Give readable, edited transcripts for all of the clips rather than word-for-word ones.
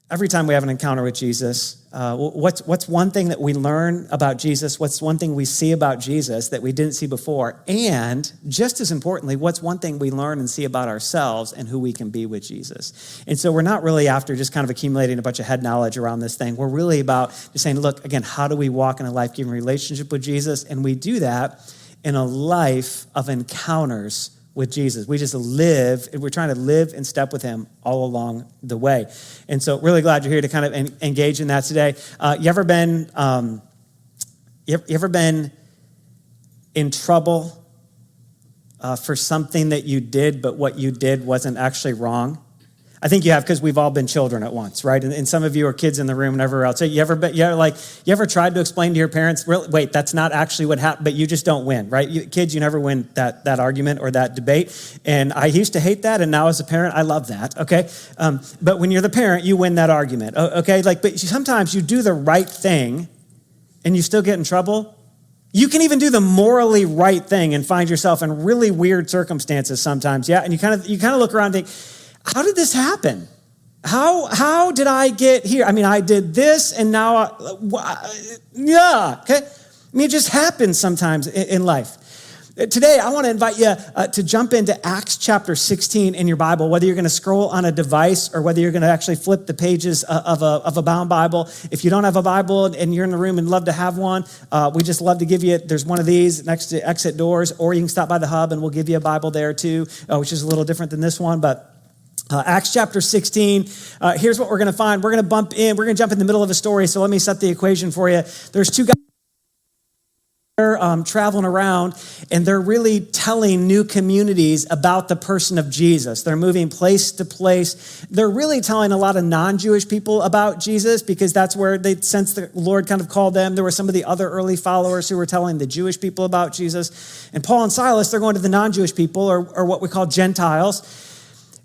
every time we have an encounter with Jesus, what's one thing that we learn about Jesus? What's one thing we see about Jesus that we didn't see before? And just as importantly, what's one thing we learn and see about ourselves and who we can be with Jesus? And so we're not really after just kind of accumulating a bunch of head knowledge around this thing. We're really about just saying, look, again, how do we walk in a life-giving relationship with Jesus? And we do that in a life of encounters with Jesus. We just live, we're trying to live in step with him all along the way. And so really glad you're here to kind of engage in that today. You ever been in trouble for something that you did, but what you did wasn't actually wrong? I think you have, because we've all been children at once, right? And some of you are kids in the room and everywhere else. So you ever tried to explain to your parents, wait, that's not actually what happened, but you just don't win, right? Kids, you never win that argument or that debate. And I used to hate that, and now as a parent, I love that, okay? But when you're the parent, you win that argument, okay? But sometimes you do the right thing and you still get in trouble. You can even do the morally right thing and find yourself in really weird circumstances sometimes, yeah? And you kind of look around and think, how did this happen? How did I get here? I mean, I did this, and now, okay? I mean, it just happens sometimes in life. Today, I want to invite you to jump into Acts chapter 16 in your Bible, whether you're going to scroll on a device or whether you're going to actually flip the pages of a bound Bible. If you don't have a Bible and you're in the room and love to have one, we just love to give you, there's one of these next to exit doors, or you can stop by the hub and we'll give you a Bible there too, which is a little different than this one, but Acts chapter 16, here's what we're going to find. We're going to jump in the middle of a story, so let me set the equation for you. There's two guys traveling around, and they're really telling new communities about the person of Jesus. They're moving place to place. They're really telling a lot of non-Jewish people about Jesus, because that's where they sense the Lord kind of called them. There were some of the other early followers who were telling the Jewish people about Jesus. And Paul and Silas, they're going to the non-Jewish people, or what we call Gentiles.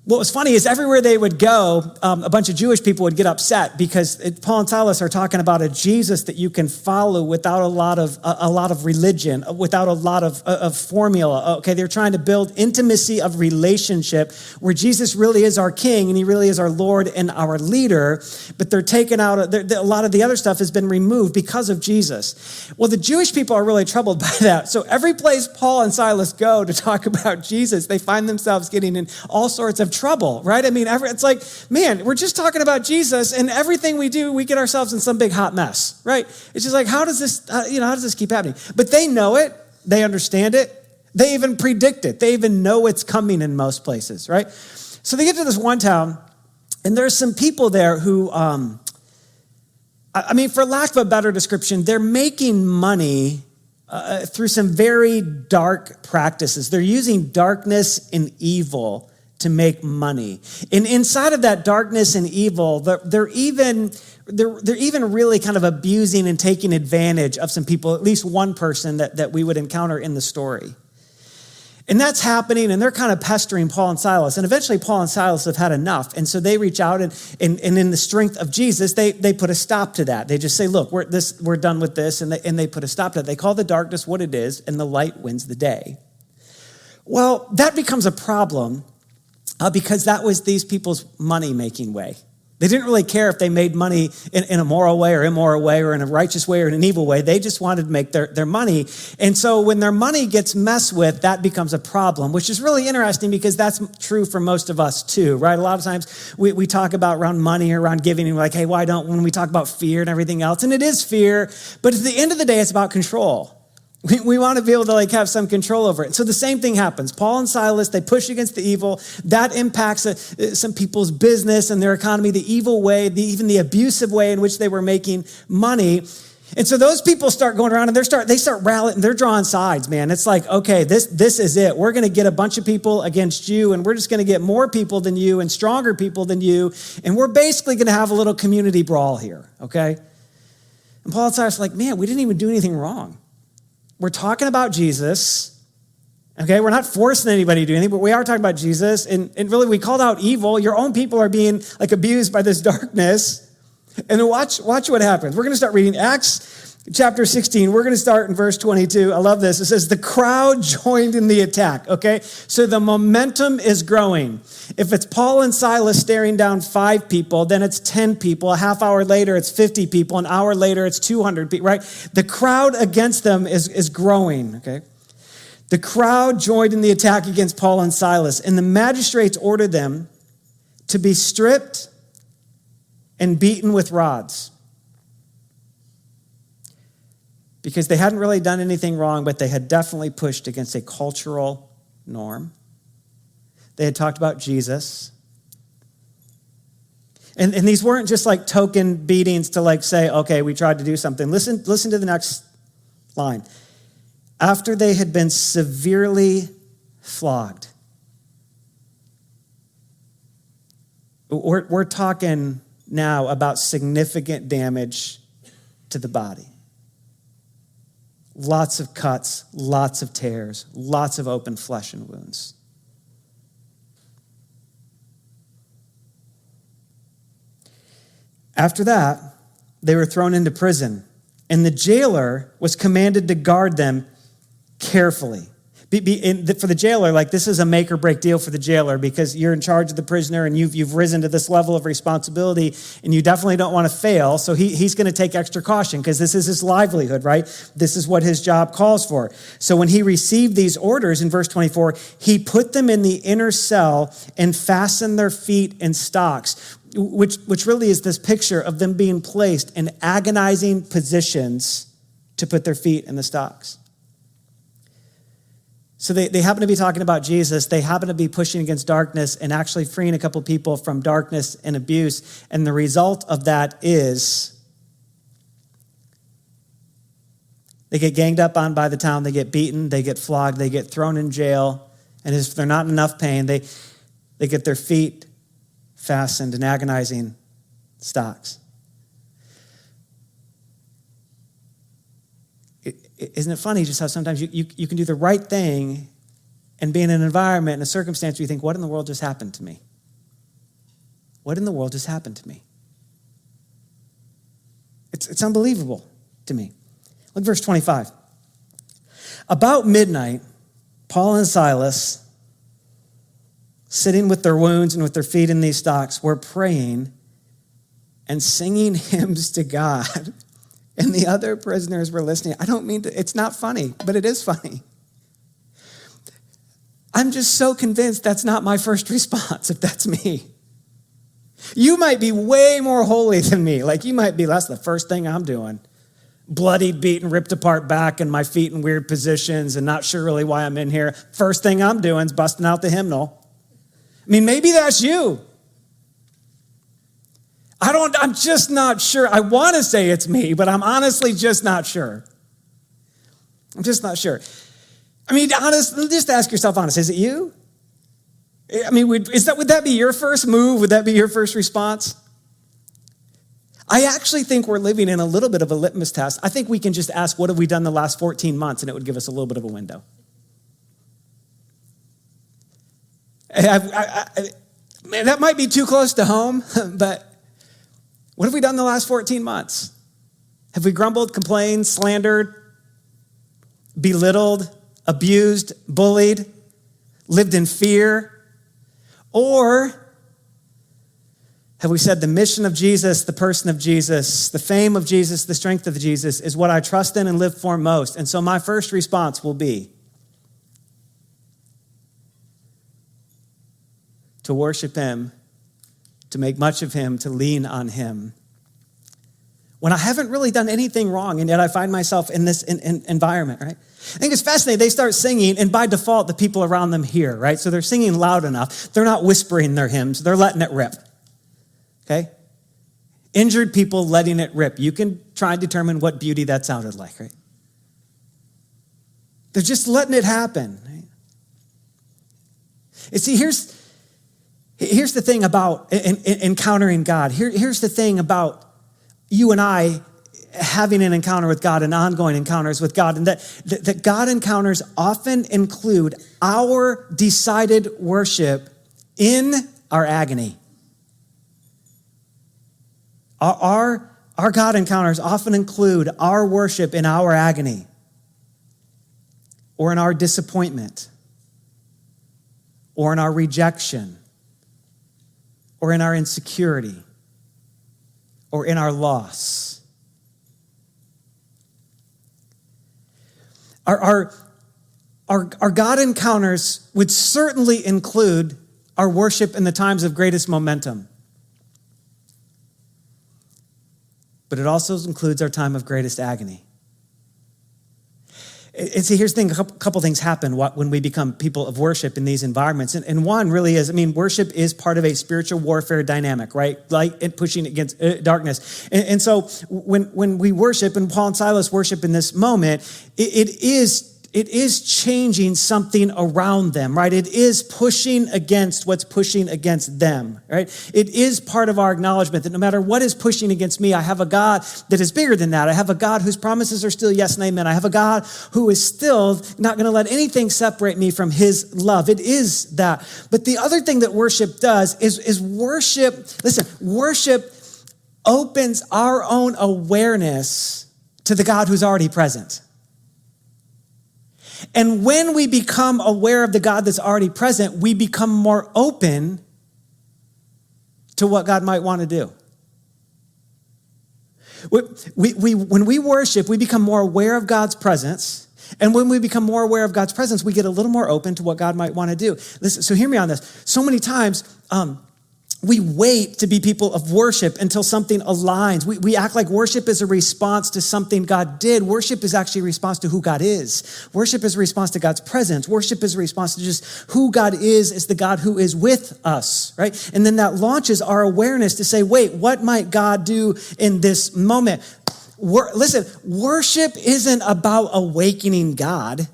What was funny is everywhere they would go, a bunch of Jewish people would get upset because Paul and Silas are talking about a Jesus that you can follow without a lot of religion, without a lot of formula. Okay, they're trying to build intimacy of relationship where Jesus really is our King and he really is our Lord and our leader. But they're taking out a lot of the other stuff has been removed because of Jesus. Well, the Jewish people are really troubled by that. So every place Paul and Silas go to talk about Jesus, they find themselves getting in all sorts of trouble, right? I mean, it's like, man, we're just talking about Jesus, and everything we do, we get ourselves in some big hot mess, right? It's just like, how does this keep happening? But they know it, they understand it, they even predict it, they even know it's coming in most places, right? So they get to this one town, and there's some people there who, for lack of a better description, they're making money through some very dark practices. They're using darkness and evil to make money. And inside of that darkness and evil, they're even really kind of abusing and taking advantage of some people, at least one person that we would encounter in the story. And that's happening, and they're kind of pestering Paul and Silas. And eventually Paul and Silas have had enough. And so they reach out, and in the strength of Jesus, they put a stop to that. They just say, look, we're done with this, and they put a stop to it. They call the darkness what it is, and the light wins the day. Well, that becomes a problem because that was these people's money-making way. They didn't really care if they made money in a moral way or immoral way or in a righteous way or in an evil way. They just wanted to make their money. And so when their money gets messed with, that becomes a problem, which is really interesting because that's true for most of us too, right? A lot of times we talk about around money or around giving, and we're like, hey, when we talk about fear and everything else, and it is fear, but at the end of the day, it's about control. We want to be able to have some control over it. So the same thing happens. Paul and Silas, they push against the evil. That impacts some people's business and their economy, the evil way, even the abusive way in which they were making money. And so those people start going around and they start rallying. They're drawing sides, man. It's like, okay, this is it. We're going to get a bunch of people against you, and we're just going to get more people than you and stronger people than you. And we're basically going to have a little community brawl here, okay? And Paul and Silas are like, man, we didn't even do anything wrong. We're talking about Jesus, okay? We're not forcing anybody to do anything, but we are talking about Jesus. And really, we called out evil. Your own people are being abused by this darkness. And then watch what happens. We're going to start reading Acts Chapter 16, we're going to start in verse 22. I love this. It says, the crowd joined in the attack, okay? So the momentum is growing. If it's Paul and Silas staring down 5 people, then it's 10 people. A half hour later, it's 50 people. An hour later, it's 200 people, right? The crowd against them is growing, okay? The crowd joined in the attack against Paul and Silas, and the magistrates ordered them to be stripped and beaten with rods. Because they hadn't really done anything wrong, but they had definitely pushed against a cultural norm. They had talked about Jesus. And these weren't just like token beatings to like say, okay, we tried to do something. Listen to the next line. After they had been severely flogged. We're talking now about significant damage to the body. Lots of cuts, lots of tears, lots of open flesh and wounds. After that, they were thrown into prison, and the jailer was commanded to guard them carefully. For the jailer, like this is a make or break deal for the jailer because you're in charge of the prisoner and you've risen to this level of responsibility and you definitely don't want to fail. So he's going to take extra caution because this is his livelihood, right? This is what his job calls for. So when he received these orders in verse 24, he put them in the inner cell and fastened their feet in stocks, which really is this picture of them being placed in agonizing positions to put their feet in the stocks. So they happen to be talking about Jesus. They happen to be pushing against darkness and actually freeing a couple people from darkness and abuse. And the result of that is they get ganged up on by the town. They get beaten. They get flogged. They get thrown in jail. And if they're not in enough pain, they get their feet fastened in agonizing stocks. Isn't it funny just how sometimes you can do the right thing and be in an environment and a circumstance where you think, what in the world just happened to me? What in the world just happened to me? It's unbelievable to me. Look at verse 25. About midnight, Paul and Silas, sitting with their wounds and with their feet in these stocks, were praying and singing hymns to God. And the other prisoners were listening. I don't mean to, it's not funny, but it is funny. I'm just so convinced that's not my first response if that's me. You might be way more holy than me. Like you might be, that's the first thing I'm doing. Bloodied, beaten, ripped apart back and my feet in weird positions and not sure really why I'm in here. First thing I'm doing is busting out the hymnal. I mean, maybe that's you. I'm just not sure. I want to say it's me, but I'm honestly just not sure. I'm just not sure. I mean, honestly, just ask yourself honest, is it you? I mean, would that be your first move? Would that be your first response? I actually think we're living in a little bit of a litmus test. I think we can just ask, what have we done the last 14 months? And it would give us a little bit of a window. Man, that might be too close to home, but what have we done the last 14 months? Have we grumbled, complained, slandered, belittled, abused, bullied, lived in fear? Or have we said the mission of Jesus, the person of Jesus, the fame of Jesus, the strength of Jesus is what I trust in and live for most? And so my first response will be to worship him, to make much of him, to lean on him. When I haven't really done anything wrong, and yet I find myself in this environment, right? I think it's fascinating. They start singing, and by default, the people around them hear, right? So they're singing loud enough. They're not whispering their hymns. They're letting it rip, okay? Injured people letting it rip. You can try and determine what beauty that sounded like, right? They're just letting it happen, right? You see, Here's the thing about encountering God. Here's the thing about you and I having an encounter with God and ongoing encounters with God, and that God encounters often include our decided worship in our agony. Our our God encounters often include our worship in our agony or in our disappointment or in our rejection or in our insecurity or in our loss. Our God encounters would certainly include our worship in the times of greatest momentum. But it also includes our time of greatest agony. And see, here's the thing, a couple things happen when we become people of worship in these environments. And one really is, worship is part of a spiritual warfare dynamic, right? Light and pushing against darkness. And so when we worship, and Paul and Silas worship in this moment, it is changing something around them, right? It is pushing against what's pushing against them, right? It is part of our acknowledgement that no matter what is pushing against me, I have a God that is bigger than that. I have a God whose promises are still yes and amen. I have a God who is still not going to let anything separate me from his love. It is that. But the other thing that worship does is worship opens our own awareness to the God who's already present. And when we become aware of the God that's already present, we become more open to what God might want to do. When we worship, we become more aware of God's presence. And when we become more aware of God's presence, we get a little more open to what God might want to do. Listen, so hear me on this. So many times, we wait to be people of worship until something aligns. We act like worship is a response to something God did. Worship is actually a response to who God is. Worship is a response to God's presence. Worship is a response to just who God is the God who is with us, right? And then that launches our awareness to say, wait, what might God do in this moment? Listen, worship isn't about awakening God.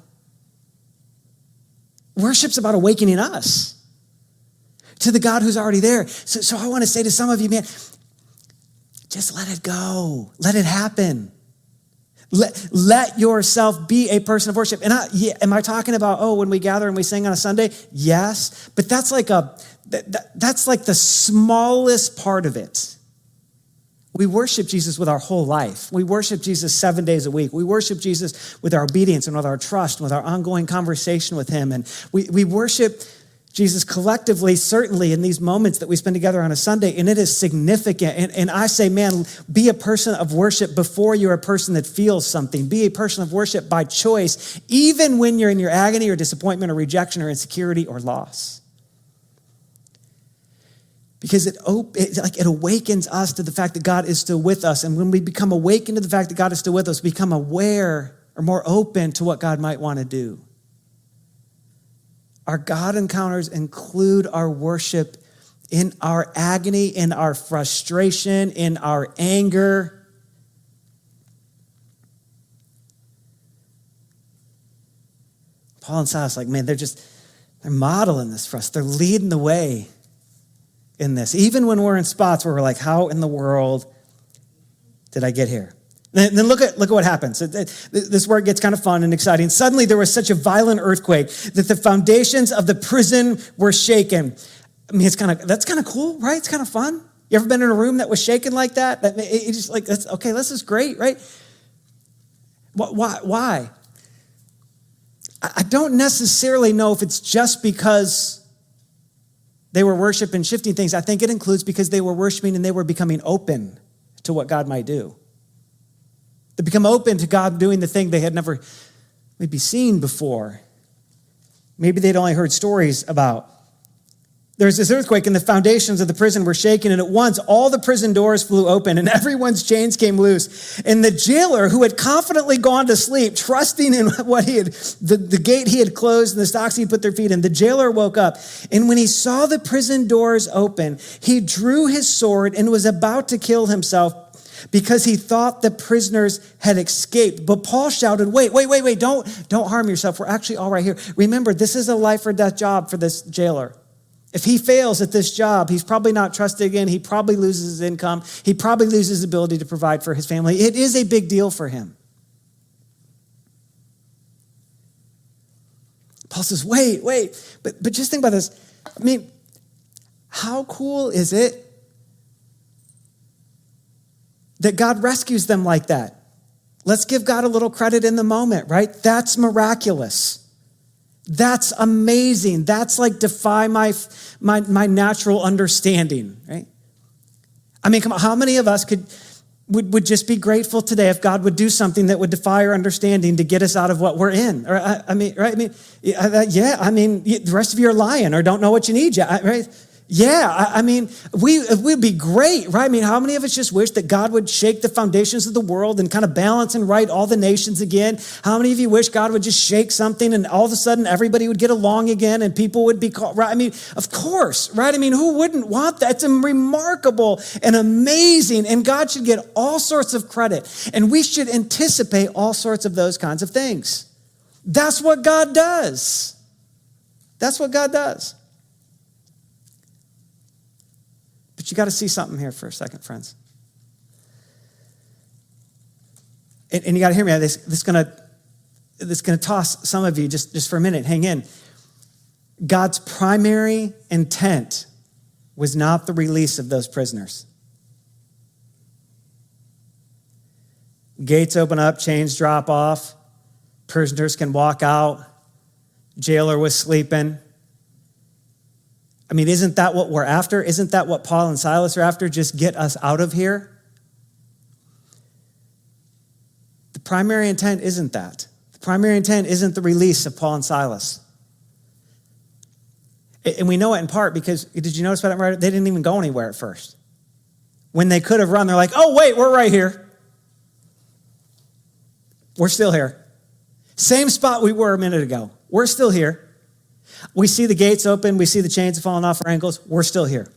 Worship's about awakening us to the God who's already there. So I want to say to some of you, man, just let it go. Let it happen. Let yourself be a person of worship. And am I talking about, when we gather and we sing on a Sunday? Yes, but that's like the smallest part of it. We worship Jesus with our whole life. We worship Jesus 7 days a week. We worship Jesus with our obedience and with our trust, with our ongoing conversation with him. And we worship Jesus collectively, certainly in these moments that we spend together on a Sunday, and it is significant. And I say, man, be a person of worship before you're a person that feels something. Be a person of worship by choice, even when you're in your agony or disappointment or rejection or insecurity or loss. Because it awakens us to the fact that God is still with us. And when we become awakened to the fact that God is still with us, we become aware or more open to what God might want to do. Our God encounters include our worship in our agony, in our frustration, in our anger. Paul and Silas, man, they're modeling this for us. They're leading the way in this. Even when we're in spots where we're like, how in the world did I get here? Then look at what happens. This is where it gets kind of fun and exciting. Suddenly there was such a violent earthquake that the foundations of the prison were shaken. That's kind of cool, right? It's kind of fun. You ever been in a room that was shaken like that? This is great, right? Why? I don't necessarily know if it's just because they were worshiping, shifting things. I think it includes because they were worshiping and they were becoming open to what God might do. They become open to God doing the thing they had never maybe seen before. Maybe they'd only heard stories about. There was this earthquake and the foundations of the prison were shaken, and at once all the prison doors flew open and everyone's chains came loose. And the jailer, who had confidently gone to sleep, trusting in what the gate he had closed and the stocks he put their feet in, the jailer woke up. And when he saw the prison doors open, he drew his sword and was about to kill himself because he thought the prisoners had escaped. But Paul shouted, wait, don't harm yourself. We're actually all right here. Remember, this is a life or death job for this jailer. If he fails at this job, he's probably not trusted again. He probably loses his income. He probably loses his ability to provide for his family. It is a big deal for him. Paul says, wait, but just think about this. How cool is it that God rescues them like that. Let's give God a little credit in the moment, right? That's miraculous. That's amazing. That's like defy my natural understanding, right? I mean, come on, how many of us would just be grateful today if God would do something that would defy our understanding to get us out of what we're in? Or I mean, right? I mean, the rest of you are lying or don't know what you need, right? Yeah, I mean, we'd be great, right? I mean, how many of us just wish that God would shake the foundations of the world and kind of balance and right all the nations again? How many of you wish God would just shake something and all of a sudden everybody would get along again and people would be called, right? I mean, of course, right? I mean, who wouldn't want that? It's remarkable and amazing, and God should get all sorts of credit, and we should anticipate all sorts of those kinds of things. That's what God does. That's what God does. But you got to see something here for a second, friends. And you got to hear me. This is going to toss some of you just for a minute. Hang in. God's primary intent was not the release of those prisoners. Gates open up, chains drop off, prisoners can walk out, jailer was sleeping. I mean, isn't that what we're after? Isn't that what Paul and Silas are after? Just get us out of here? The primary intent isn't that. The primary intent isn't the release of Paul and Silas. And we know it in part because, did you notice about it? They didn't even go anywhere at first. When they could have run, they're like, oh, wait, we're right here. We're still here. Same spot we were a minute ago. We're still here. We see the gates open. We see the chains falling off our ankles. We're still here.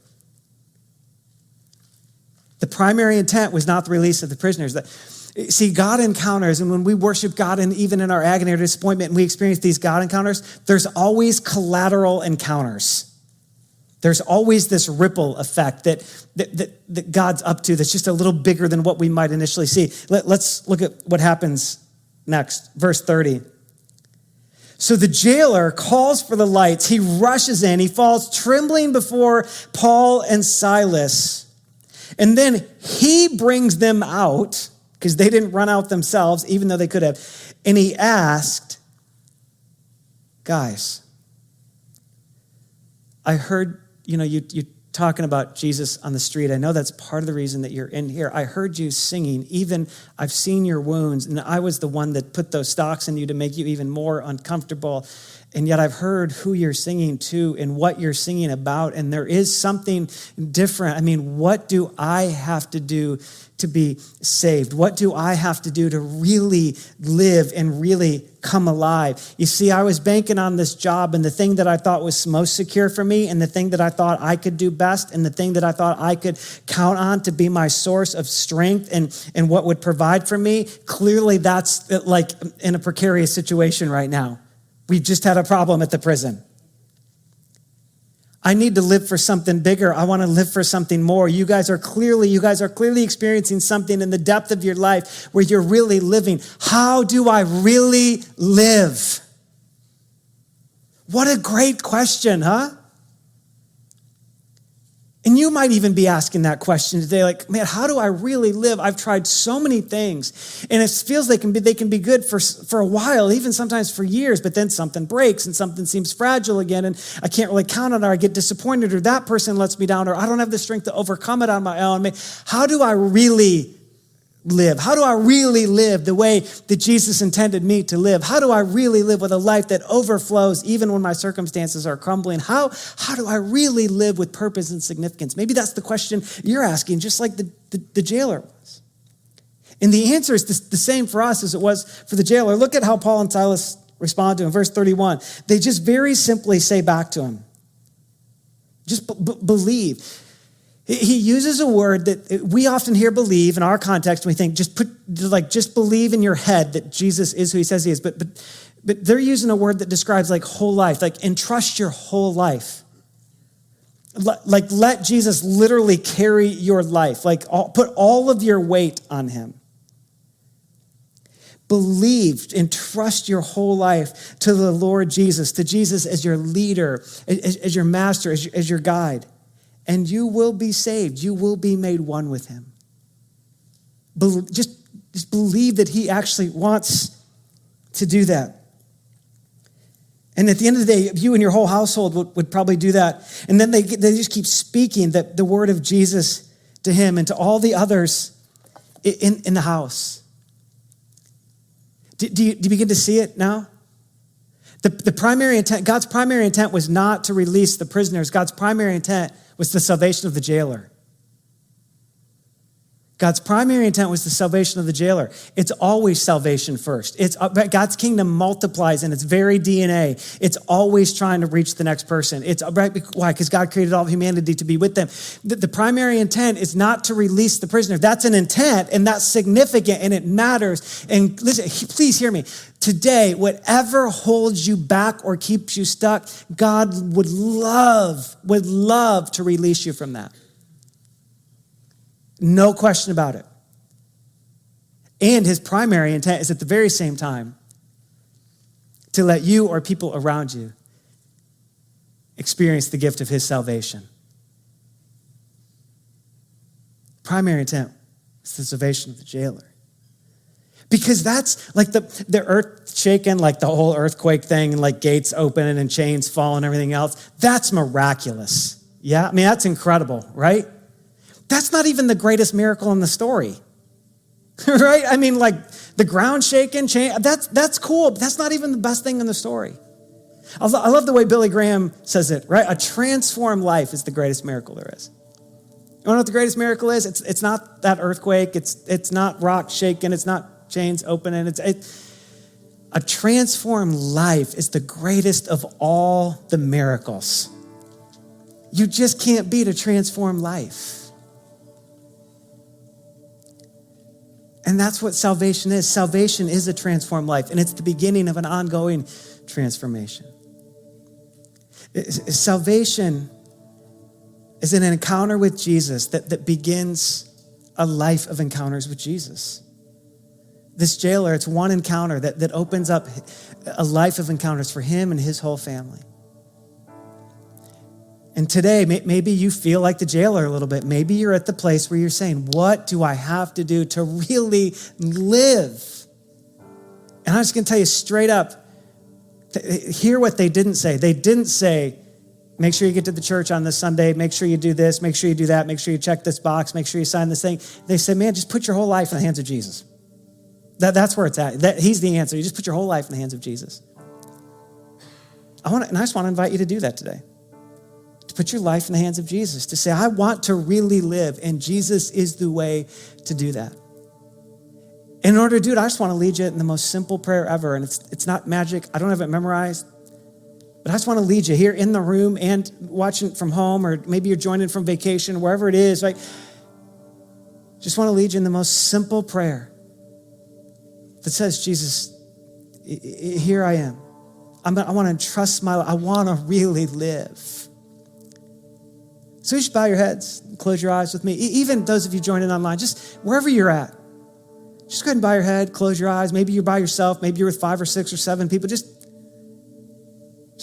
The primary intent was not the release of the prisoners. See, God encounters, and when we worship God, and even in our agony or disappointment, and we experience these God encounters, there's always collateral encounters. There's always this ripple effect that God's up to that's just a little bigger than what we might initially see. Let's look at what happens next. Verse 30. So the jailer calls for the lights. He rushes in. He falls trembling before Paul and Silas. And then he brings them out because they didn't run out themselves, even though they could have. And he asked, guys, I heard, you talking about Jesus on the street. I know that's part of the reason that you're in here. I heard you singing. Even I've seen your wounds, and I was the one that put those stocks in you to make you even more uncomfortable. And yet I've heard who you're singing to and what you're singing about, and there is something different. I mean, what do I have to do to be saved? What do I have to do to really live and really come alive? You see, I was banking on this job, and the thing that I thought was most secure for me, and the thing that I thought I could do best, and the thing that I thought I could count on to be my source of strength and what would provide for me, clearly that's like in a precarious situation right now. We just had a problem at the prison. I need to live for something bigger. I want to live for something more. You guys are clearly experiencing something in the depth of your life where you're really living. How do I really live? What a great question, huh? And you might even be asking that question today, like, man, how do I really live? I've tried so many things, and it feels they can be good for a while, even sometimes for years, but then something breaks and something seems fragile again, and I can't really count on it, or I get disappointed, or that person lets me down, or I don't have the strength to overcome it on my own. How do I really live? How do I really live the way that Jesus intended me to live? How do I really live with a life that overflows even when my circumstances are crumbling? How do I really live with purpose and significance? Maybe that's the question you're asking, just like the jailer was. And the answer is the same for us as it was for the jailer. Look at how Paul and Silas respond to him. Verse 31, they just very simply say back to him, just believe. He uses a word that we often hear believe in our context. We think just believe in your head that Jesus is who he says he is. But they're using a word that describes like whole life, like entrust your whole life. Like let Jesus literally carry your life. Like put all of your weight on him. Believe and trust your whole life to the Lord Jesus, to Jesus as your leader, as your master, as your guide. And you will be saved. You will be made one with him. Just believe that he actually wants to do that. And at the end of the day, you and your whole household would probably do that. And then they just keep speaking the word of Jesus to him and to all the others in the house. Do you begin to see it now? The primary intent, God's primary intent was not to release the prisoners. God's primary intent was the salvation of the jailer. God's primary intent was the salvation of the jailer. It's always salvation first. God's kingdom multiplies in its very DNA. It's always trying to reach the next person. Why? Because God created all of humanity to be with them. The primary intent is not to release the prisoner. That's an intent, and that's significant, and it matters. And listen, please hear me. Today, whatever holds you back or keeps you stuck, God would love to release you from that. No question about it. And his primary intent is at the very same time to let you or people around you experience the gift of his salvation. Primary intent is the salvation of the jailer. Because that's like the earth shaking, like the whole earthquake thing, and like gates opening and chains falling and everything else. That's miraculous. Yeah, I mean, that's incredible, right? That's not even the greatest miracle in the story, right? I mean, like the ground shaking, that's cool, but that's not even the best thing in the story. I love the way Billy Graham says it, right? A transformed life is the greatest miracle there is. You know what the greatest miracle is? It's not that earthquake. It's not rock shaking. It's not chains opening. A transformed life is the greatest of all the miracles. You just can't beat a transformed life. And that's what salvation is. Salvation is a transformed life, and it's the beginning of an ongoing transformation. Salvation is an encounter with Jesus that begins a life of encounters with Jesus. This jailer, it's one encounter that opens up a life of encounters for him and his whole family. And today, maybe you feel like the jailer a little bit. Maybe you're at the place where you're saying, what do I have to do to really live? And I'm just going to tell you straight up, hear what they didn't say. They didn't say, make sure you get to the church on this Sunday, make sure you do this, make sure you do that, make sure you check this box, make sure you sign this thing. They said, man, just put your whole life in the hands of Jesus. That's where it's at. He's the answer. You just put your whole life in the hands of Jesus. And I just want to invite you to do that today. To put your life in the hands of Jesus, to say, I want to really live, and Jesus is the way to do that. And in order to do it, I just want to lead you in the most simple prayer ever, and it's not magic. I don't have it memorized, but I just want to lead you here in the room and watching from home, or maybe you're joining from vacation, wherever it is, right? Just want to lead you in the most simple prayer that says, Jesus, here I am. I want to entrust my life. I want to really live. So you should bow your heads and close your eyes with me. Even those of you joining online, just wherever you're at, just go ahead and bow your head, close your eyes. Maybe you're by yourself. Maybe you're with 5 or 6 or 7 people. Just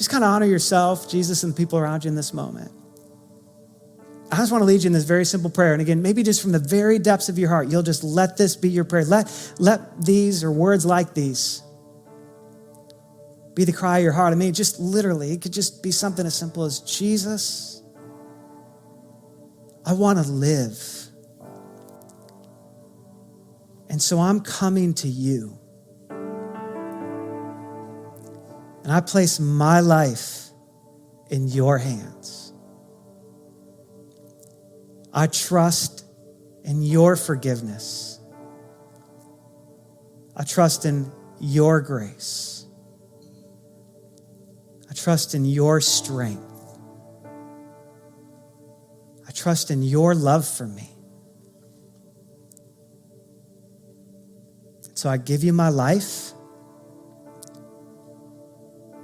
kind of honor yourself, Jesus, and the people around you in this moment. I just want to lead you in this very simple prayer. And again, maybe just from the very depths of your heart, you'll just let this be your prayer. Let these or words like these be the cry of your heart. I mean, just literally, it could just be something as simple as, Jesus, I want to live. And so I'm coming to you. And I place my life in your hands. I trust in your forgiveness. I trust in your grace. I trust in your strength. I trust in your love for me. So I give you my life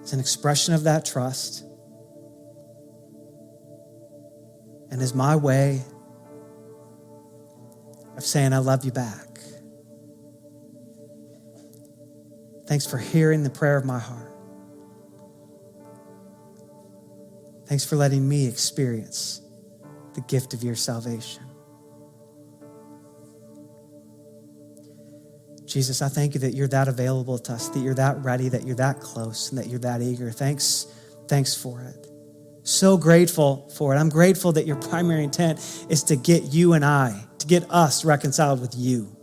as an expression of that trust and as my way of saying I love you back. Thanks for hearing the prayer of my heart. Thanks for letting me experience the gift of your salvation. Jesus, I thank you that you're that available to us, that you're that ready, that you're that close, and that you're that eager. Thanks for it. So grateful for it. I'm grateful that your primary intent is to get you and to get us reconciled with you.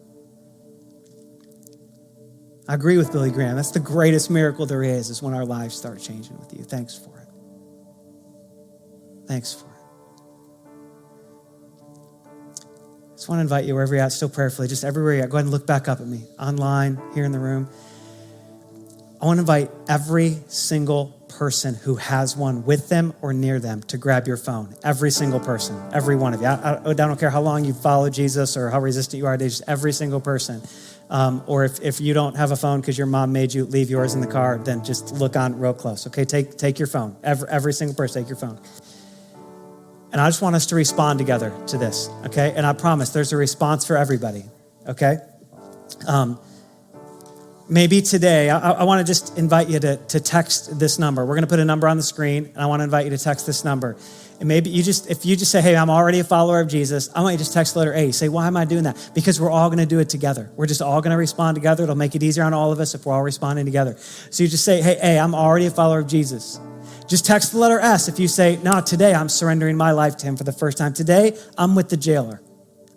I agree with Billy Graham. That's the greatest miracle there is when our lives start changing with you. Thanks for it. Thanks for it. I just want to invite you wherever you're at, still prayerfully, just everywhere you're at, go ahead and look back up at me, online, here in the room. I want to invite every single person who has one with them or near them to grab your phone. Every single person, every one of you. I don't care how long you've followed Jesus or how resistant you are to just every single person. Or if you don't have a phone because your mom made you leave yours in the car, then just look on real close. Okay, take your phone. Every single person, take your phone. And I just want us to respond together to this, okay? And I promise there's a response for everybody, okay? Maybe today, I want to just invite you to text this number. We're going to put a number on the screen, and I want to invite you to text this number. And maybe if you just say, hey, I'm already a follower of Jesus, I want you to just text the letter A. You say, why am I doing that? Because we're all going to do it together. We're just all going to respond together. It'll make it easier on all of us if we're all responding together. So you just say, hey, A, I'm already a follower of Jesus. Just text the letter S if you say, no, today I'm surrendering my life to him for the first time. Today, I'm with the jailer.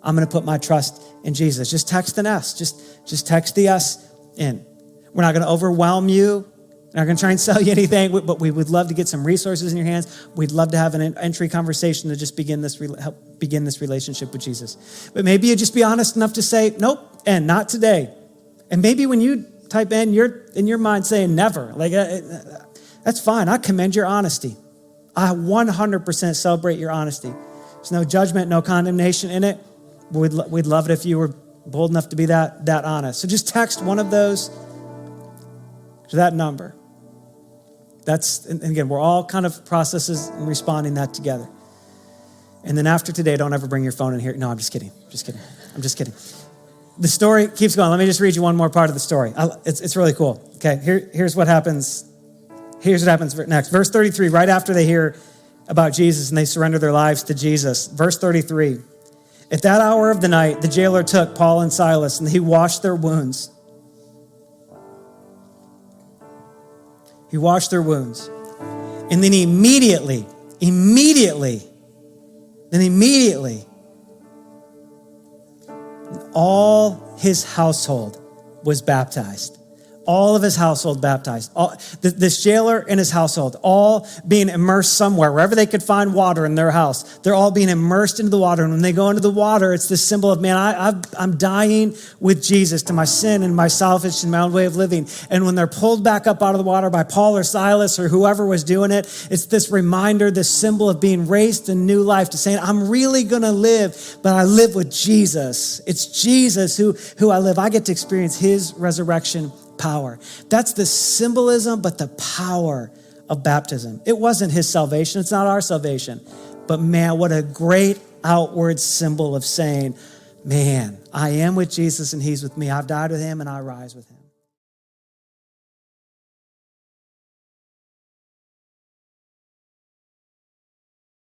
I'm going to put my trust in Jesus. Just text an S. Just text the S in. We're not going to overwhelm you. We're not going to try and sell you anything, but we would love to get some resources in your hands. We'd love to have an entry conversation to just help begin this relationship with Jesus. But maybe you just be honest enough to say, nope, and not today. And maybe when you type in, you're in your mind saying never. That's fine. I commend your honesty. I 100% celebrate your honesty. There's no judgment, no condemnation in it. We'd love it if you were bold enough to be that honest. So just text one of those to that number. And again, we're all kind of processes and responding that together. And then after today, don't ever bring your phone in here. No, I'm just kidding. I'm just kidding. The story keeps going. Let me just read you one more part of the story. It's really cool. Okay, here's what happens. Here's what happens next. Verse 33, right after they hear about Jesus and they surrender their lives to Jesus. Verse 33, at that hour of the night, the jailer took Paul and Silas and he washed their wounds. He washed their wounds. And then immediately, all his household was baptized. All of his household baptized. This jailer and his household, all being immersed somewhere, wherever they could find water in their house. They're all being immersed into the water. And when they go into the water, it's this symbol of, man, I'm dying with Jesus to my sin and my selfish and my own way of living. And when they're pulled back up out of the water by Paul or Silas or whoever was doing it, it's this reminder, this symbol of being raised to new life, to saying, I'm really going to live, but I live with Jesus. It's Jesus who I live. I get to experience his resurrection power. That's the symbolism, but the power of baptism. It wasn't his salvation. It's not our salvation. But man, what a great outward symbol of saying, man, I am with Jesus and he's with me. I've died with him and I rise with him.